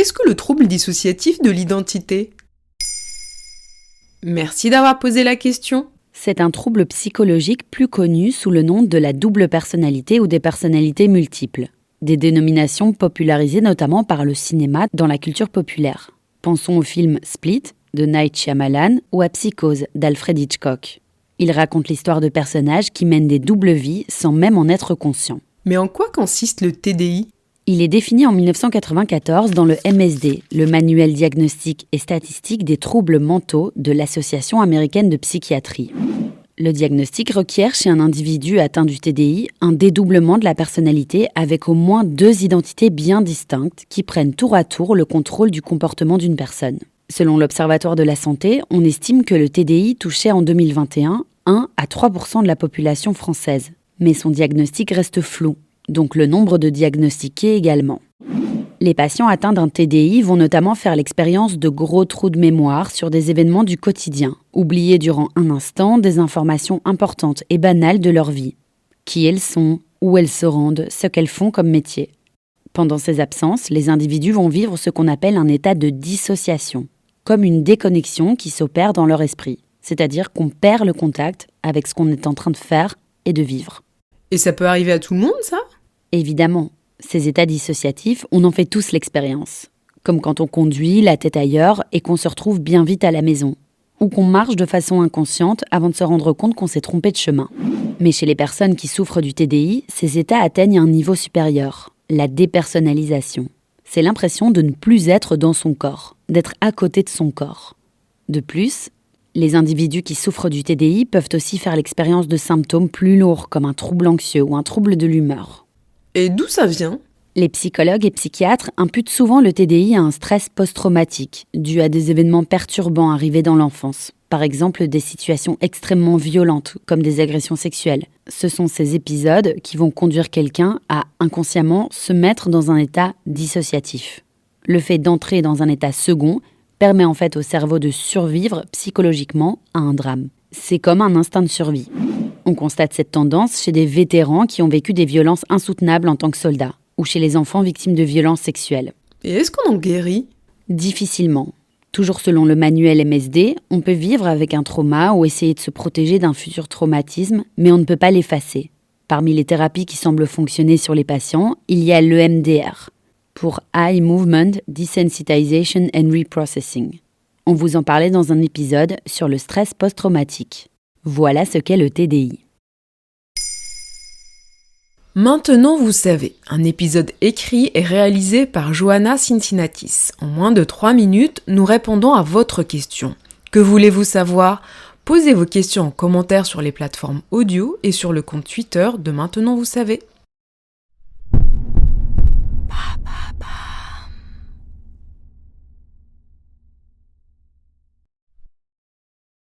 qu'est-ce que le trouble dissociatif de l'identité ? Merci d'avoir posé la question. C'est un trouble psychologique plus connu sous le nom de la double personnalité ou des personnalités multiples. Des dénominations popularisées notamment par le cinéma dans la culture populaire. Pensons au film Split de Night Shyamalan ou à Psychose d'Alfred Hitchcock. Il raconte l'histoire de personnages qui mènent des doubles vies sans même en être conscients. Mais en quoi consiste le TDI ? Il est défini en 1994 dans le MSD, le Manuel diagnostique et statistique des troubles mentaux de l'Association américaine de psychiatrie. Le diagnostic requiert chez un individu atteint du TDI un dédoublement de la personnalité avec au moins 2 identités bien distinctes qui prennent tour à tour le contrôle du comportement d'une personne. Selon l'Observatoire de la santé, on estime que le TDI touchait en 2021 1 à 3% de la population française. Mais son diagnostic reste flou, donc le nombre de diagnostiqués également. Les patients atteints d'un TDI vont notamment faire l'expérience de gros trous de mémoire sur des événements du quotidien, oublier durant un instant des informations importantes et banales de leur vie. Qui elles sont, où elles se rendent, ce qu'elles font comme métier. Pendant ces absences, les individus vont vivre ce qu'on appelle un état de dissociation, comme une déconnexion qui s'opère dans leur esprit, c'est-à-dire qu'on perd le contact avec ce qu'on est en train de faire et de vivre. Et ça peut arriver à tout le monde, ça ? Évidemment, ces états dissociatifs, on en fait tous l'expérience. Comme quand on conduit, la tête ailleurs, et qu'on se retrouve bien vite à la maison. Ou qu'on marche de façon inconsciente avant de se rendre compte qu'on s'est trompé de chemin. Mais chez les personnes qui souffrent du TDI, ces états atteignent un niveau supérieur, la dépersonnalisation. C'est l'impression de ne plus être dans son corps, d'être à côté de son corps. De plus, les individus qui souffrent du TDI peuvent aussi faire l'expérience de symptômes plus lourds, comme un trouble anxieux ou un trouble de l'humeur. Et d'où ça vient ? Les psychologues et psychiatres imputent souvent le TDI à un stress post-traumatique, dû à des événements perturbants arrivés dans l'enfance. Par exemple, des situations extrêmement violentes, comme des agressions sexuelles. Ce sont ces épisodes qui vont conduire quelqu'un à, inconsciemment, se mettre dans un état dissociatif. Le fait d'entrer dans un état second permet en fait au cerveau de survivre psychologiquement à un drame. C'est comme un instinct de survie. On constate cette tendance chez des vétérans qui ont vécu des violences insoutenables en tant que soldats, ou chez les enfants victimes de violences sexuelles. Et est-ce qu'on en guérit ? Difficilement. Toujours selon le manuel MSD, on peut vivre avec un trauma ou essayer de se protéger d'un futur traumatisme, mais on ne peut pas l'effacer. Parmi les thérapies qui semblent fonctionner sur les patients, il y a l'EMDR, pour Eye Movement Desensitization and Reprocessing. On vous en parlait dans un épisode sur le stress post-traumatique. Voilà ce qu'est le TDI. Maintenant vous savez, un épisode écrit et réalisé par Johanna Cincinnatis. En moins de 3 minutes, nous répondons à votre question. Que voulez-vous savoir ? Posez vos questions en commentaire sur les plateformes audio et sur le compte Twitter de Maintenant vous savez.